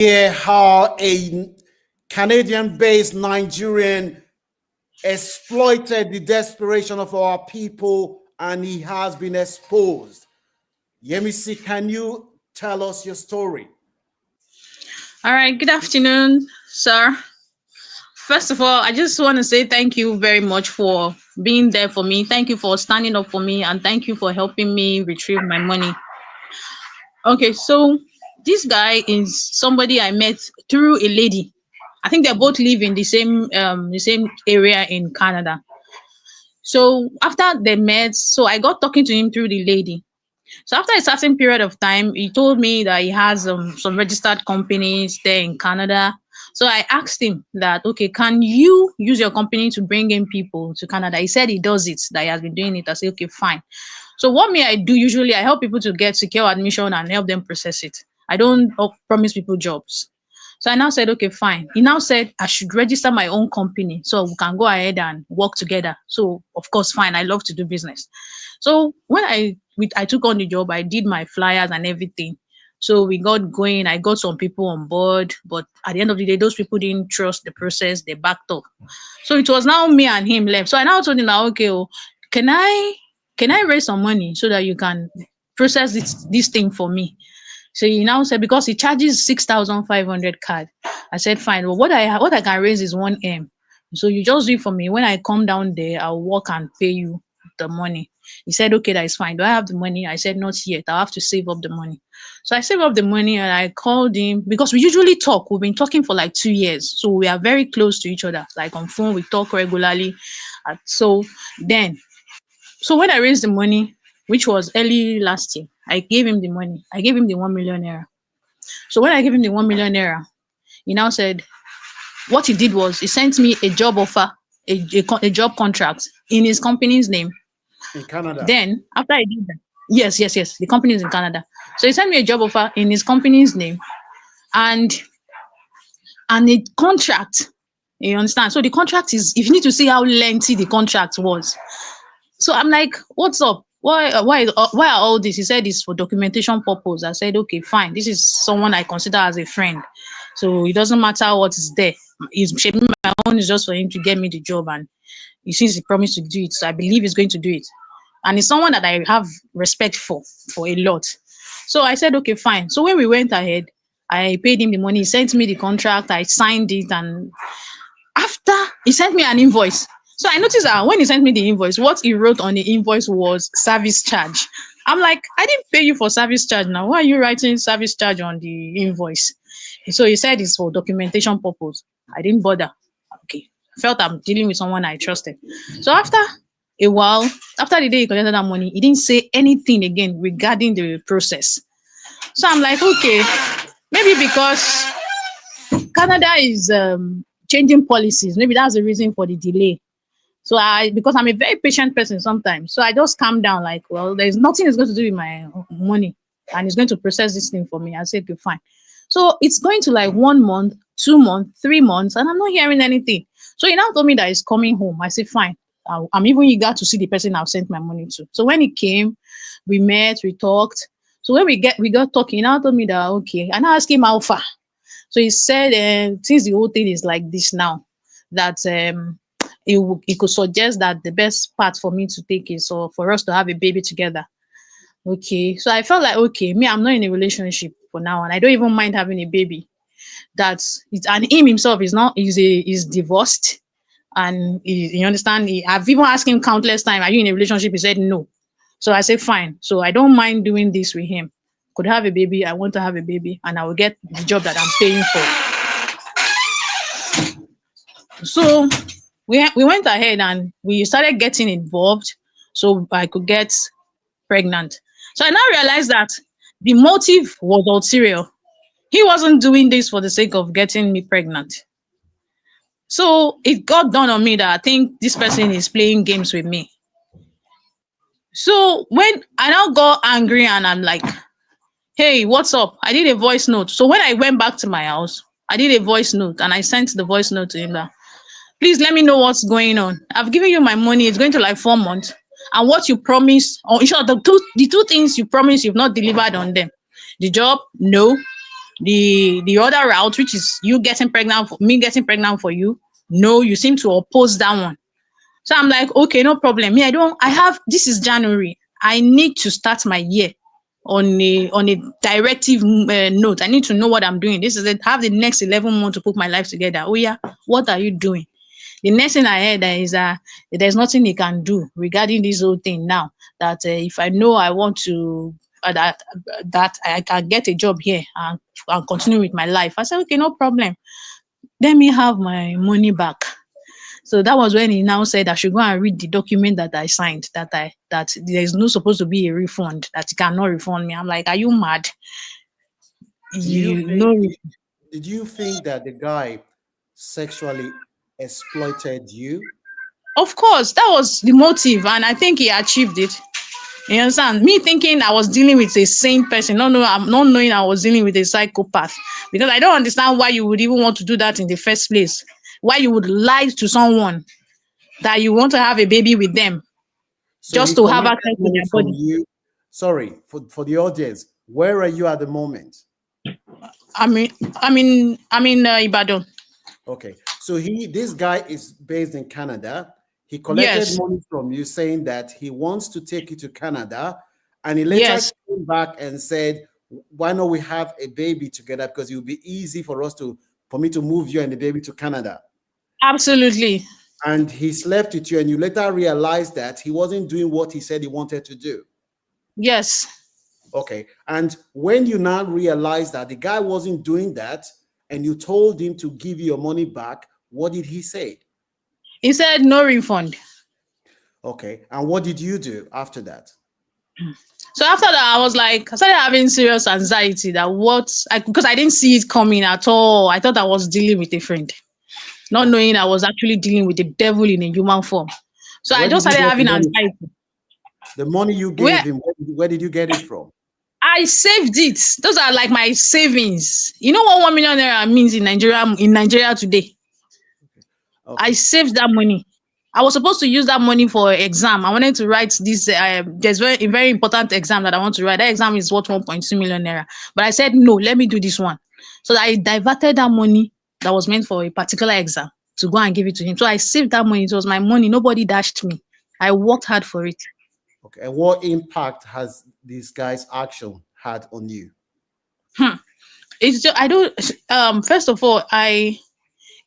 hear how a Canadian-based Nigerian exploited the desperation of our people, and he has been exposed. Yemisi, can you tell us your story? All right, good afternoon, sir. First of all, I just want to say thank you very much for being there for me. Thank you for standing up for me, and thank you for helping me retrieve my money. Okay, so this guy is somebody I met through a lady. I think they both live in the same area in Canada. So after they met, so I got talking to him through the lady. So after a certain period of time, he told me that he has some registered companies there in Canada. So I asked him that, okay, can you use your company to bring in people to Canada? He said he does it, that he has been doing it. I said, okay, fine. So what me I do usually, I help people to get secure admission and help them process it. I don't promise people jobs. So I now said, okay, fine. He now said I should register my own company so we can go ahead and work together. So of course, fine. I love to do business. So when I took on the job, I did my flyers and everything. So we got going. I got some people on board, but at the end of the day, those people didn't trust the process. They backed up. So it was now me and him left. So I now told him that, okay, oh, can I can I raise some money so that you can process this thing for me? So he now said because he charges 6,500 card. I said fine. Well, what I can raise is 1M. So you just do it for me. When I come down there, I'll work and pay you the money. He said, okay, that is fine. Do I have the money? I said, not yet. I'll have to save up the money. So I saved up the money and I called him because we usually talk. We've been talking for like 2 years. So we are very close to each other. Like on phone, we talk regularly. So then so when I raised the money, which was early last year, I gave him the money. I gave him the 1 million naira. So when I gave him the 1 million naira, he now said what he did was he sent me a job offer, a job contract in his company's name. In Canada. Then after I did that, yes, the company is in Canada. So he sent me a job offer in his company's name and a contract. You understand? So the contract is if you need to see how lengthy the contract was. So I'm like, what's up? Why are all this? He said it's for documentation purpose. I said, okay, fine. This is someone I consider as a friend. So it doesn't matter what is there. He's shaping my own is just for him to get me the job and he sees he promised to do it. So I believe he's going to do it. And it's someone that I have respect for a lot. So I said, okay, fine. So when we went ahead, I paid him the money. He sent me the contract. I signed it and after he sent me an invoice. So I noticed that when he sent me the invoice, what he wrote on the invoice was service charge. I'm like, I didn't pay you for service charge now. Why are you writing service charge on the invoice? So he said it's for documentation purpose. I didn't bother. Okay. I felt I'm dealing with someone I trusted. So after a while, after the day he collected that money, he didn't say anything again regarding the process. So I'm like, okay, maybe because Canada is changing policies. Maybe that's the reason for the delay. So because I'm a very patient person sometimes, so I just calm down. Like, well, there's nothing is going to do with my money, and it's going to process this thing for me. I said, okay, fine. So it's going to like 1 month, 2 months, 3 months, and I'm not hearing anything. So he now told me that he's coming home. I said, fine. I'm even eager to see the person I've sent my money to. So when he came, we met, we talked. So when we got talking, he now told me that okay, and I asked him how far. So he said, since the whole thing is like this now, that he could suggest that the best part for me to take is for us to have a baby together. Okay. So I felt like, okay, me, I'm not in a relationship for now, and I don't even mind having a baby. That's it. And him himself is not, is divorced. And you understand, I've even asked him countless times, are you in a relationship? He said no. So I said, fine. So I don't mind doing this with him. Could have a baby. I want to have a baby, and I will get the job that I'm paying for. So we went ahead and we started getting involved so I could get pregnant. So I now realized that the motive was ulterior. He wasn't doing this for the sake of getting me pregnant. So it got done on me that I think this person is playing games with me. So when I now got angry and I'm like, hey, what's up? I did a voice note. So when I went back to my house, I did a voice note and I sent the voice note to him that please let me know what's going on. I've given you my money. It's going to like 4 months. And what you promised, or in short, the two things you promised, you've not delivered on them. The job, no. The other route, which is you getting pregnant for me getting pregnant for you, no, you seem to oppose that one. So I'm like, okay, no problem. Me, I have, this is January. I need to start my year on a directive note. I need to know what I'm doing. This is it. I have the next 11 months to put my life together. Oh yeah, what are you doing? The next thing I heard is there's nothing he can do regarding this whole thing now. That if I know I want to that I can get a job here and continue with my life. I said, okay, no problem. Let me have my money back. So that was when he now said I should go and read the document that I signed, that there's no supposed to be a refund, that he cannot refund me. I'm like, are you mad? Do you You think, no. did you think that the guy sexually exploited you? Of course, that was the motive, and I think he achieved it. You understand? Me thinking I was dealing with a sane person, I'm not knowing I was dealing with a psychopath. Because I don't understand why you would even want to do that in the first place. Why you would lie to someone that you want to have a baby with them So just he to have collected access to money their from body. you. Sorry, for the audience, where are you at the moment? I'm in Ibadan. Okay, so this guy is based in Canada. He collected Yes, money from you saying that he wants to take you to Canada, and he later yes, came back and said, "Why not we have a baby together? Because it will be easy for me to move you and the baby to Canada." absolutely. And he slept with you, and you later realized that he wasn't doing what he said he wanted to do. Yes. Okay, and when you now realize that the guy wasn't doing that, and you told him to give you your money back, what did he say? He said no refund. Okay. And what did you do after that? So after that, I started having serious anxiety that because I didn't see it coming at all. I thought I was dealing with a friend, not Okay. knowing I was actually dealing with the devil in a human form. So I Where just did you started get the having money from? anxiety. The money you Where gave him, where did you get it from? I saved it. Those are like my savings. You know what 1 million naira means in Nigeria today? I Okay. saved that money. I was supposed to use that money for exam. I wanted to write this. There's a very important exam that I want to write. That exam is worth 1.2 million naira. But I said no. Let me do this one. So I diverted that money that was meant for a particular exam to go and give it to him. So I saved that money. It was my money. Nobody dashed me. I worked hard for it. Okay. And what impact has this guy's action had on you? Hmm. It's just I don't. First of all,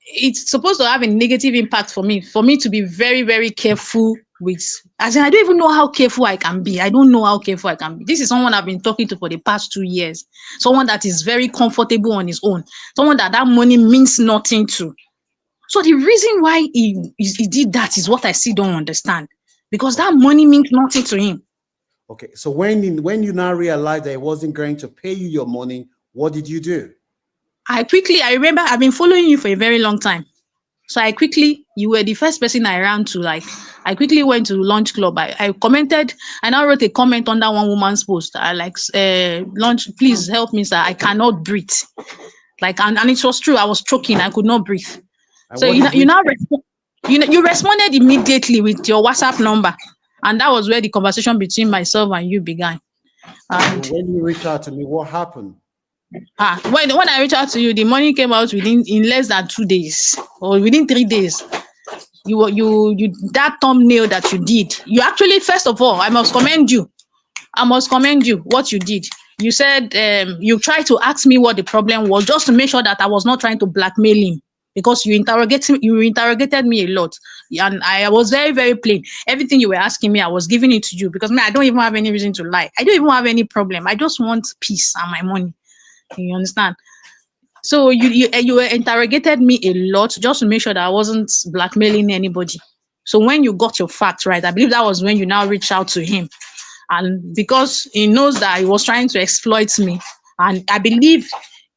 it's supposed to have a negative impact for me to be very very careful with, as in I don't even know how careful I can be. I don't know how careful I can be. This is someone I've been talking to for the past 2 years, someone that is very comfortable on his own, someone that money means nothing to. So the reason why he did that is what I still don't understand, because that Okay. money means nothing to him. Okay. So when you now realized that he wasn't going to pay you your money, what did you do? I remember I've been following you for a very long time. So you were the first person I ran to. Like, I quickly went to Lunch Club. I commented, I now wrote a comment on that one woman's post. I like, Lunch, please help me, sir. I cannot breathe. Like, and it was true. I was choking. I could not breathe. And So what you did know, you we now you responded immediately with your WhatsApp number, and that was where the conversation between myself and you began. so And when you reach out to me, what happened? when I reached out to you, the money came out within in less than 2 days or within 3 days. You that thumbnail that you did, you actually, first of all, I must commend you what you did. You said, you tried to ask me what the problem was, just to make sure that I was not trying to blackmail him, because you interrogated me a lot, and I was very very plain. Everything you were asking me, I was giving it to you, because me, I don't even have any reason to lie. I don't even have any problem. I just want peace and my money. You understand? So you interrogated me a lot just to make sure that I wasn't blackmailing anybody. So when you got your facts right, I believe that was when you now reached out to him. And because he knows that he was trying to exploit me, and I believe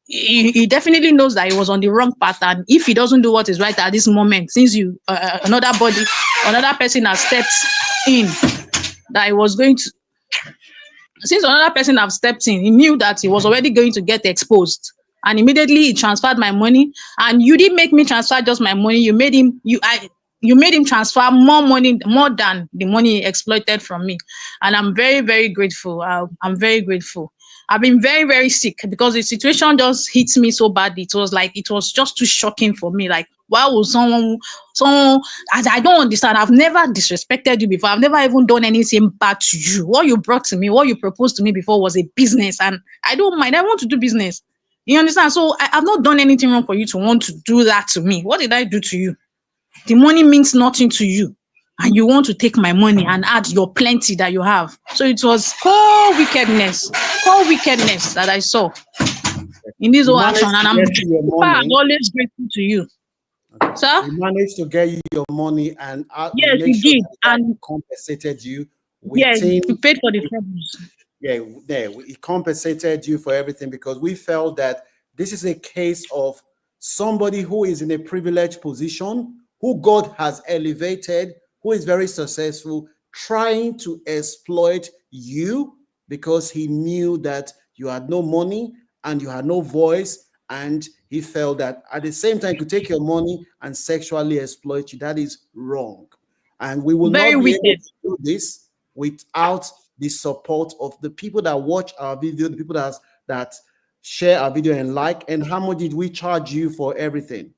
he definitely knows that he was on the wrong path. And if he doesn't do what is right at this moment, since another person has stepped in, that he was going to since another person have stepped in, he knew that he was already going to get exposed. And immediately he transferred my money. And you didn't make me transfer just my money. You made him transfer more money, more than the money he exploited from me. And I'm very, very grateful. I'm very grateful. I've been very, very sick because the situation just hit me so badly. It was like it was just too shocking for me. Like, why would someone I don't understand. I've never disrespected you before. I've never even done anything bad to you. What you brought to me, what you proposed to me before was a business, and I don't mind. I want to do business. You understand? So I've not done anything wrong for you to want to do that to me. What did I do to you? The money means nothing to you. And you want to take my money and add your plenty that you have. So it was core wickedness that I saw in this He whole action. managed And to I'm get you your super and money. always grateful to you. Okay. Sir? He managed to get you your money, and we Yes, make he sure did. that he has And compensated you yeah, within. he paid for the troubles. Yeah, he compensated you for everything, because we felt that this is a case of somebody who is in a privileged position, who God has elevated, who is very successful, trying to exploit you because he knew that you had no money and you had no voice, and he felt that at the same time he could take your money and sexually exploit you. That is wrong, and we will Very not be able wicked. to do this without the support of the people that watch our video, the people that share our video and like. And how much did we charge you for everything?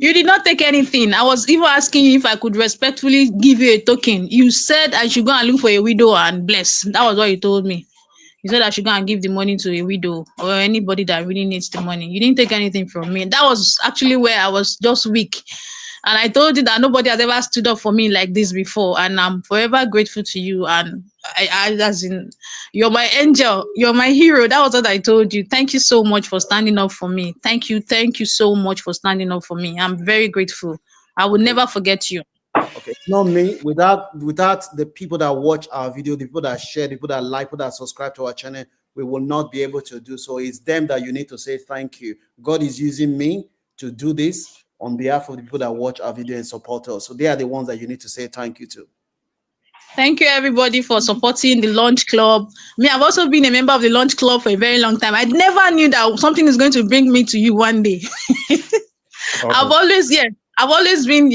You did not take anything. I was even asking you if I could respectfully give you a token. You said I should go and look for a widow and bless. That was what you told me. You said I should go and give the money to a widow or anybody that really needs the money. You didn't take anything from me. That was actually where I was just weak. And I told you that nobody has ever stood up for me like this before. And I'm forever grateful to you. And as in, you're my angel, you're my hero. That was what I told you. Thank you so much for standing up for me. Thank you. Thank you so much for standing up for me. I'm very grateful. I will Okay. never forget you. Okay, it's not me. Without the people that watch our video, the people that share, the people that like, people that subscribe to our channel, we will not be able to do so. It's them that you need to say thank you. God is using me to do this on behalf of the people that watch our video and support us. So they are the ones that you need to say thank you to. Thank you, everybody, for supporting the Launch Club. Me, I've also been a member of the Launch Club for a very long time. I never knew that something is going to bring me to you one day. I've Okay. always, yeah, I've always been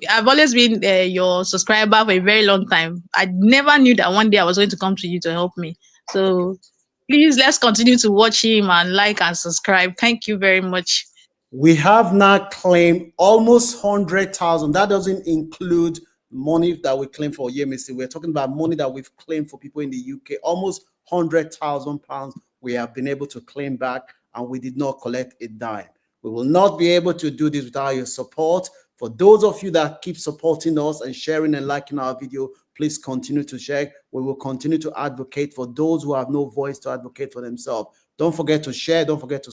I've always been your subscriber for a very long time. I never knew that one day I was going to come to you to help me. Okay. So please, let's continue to watch him and like and subscribe. Thank you very much. We have now claimed almost 100,000. That doesn't include money that we claim for Yemisi. We're talking about money that we've claimed for people in the UK. Almost 100,000 pounds we have been able to claim back, and we did not collect a dime. We will not be able to do this without your support. For those of you that keep supporting us and sharing and liking our video, please continue to share. We will continue to advocate for those who have no voice to advocate for themselves. Don't forget to share. Don't forget to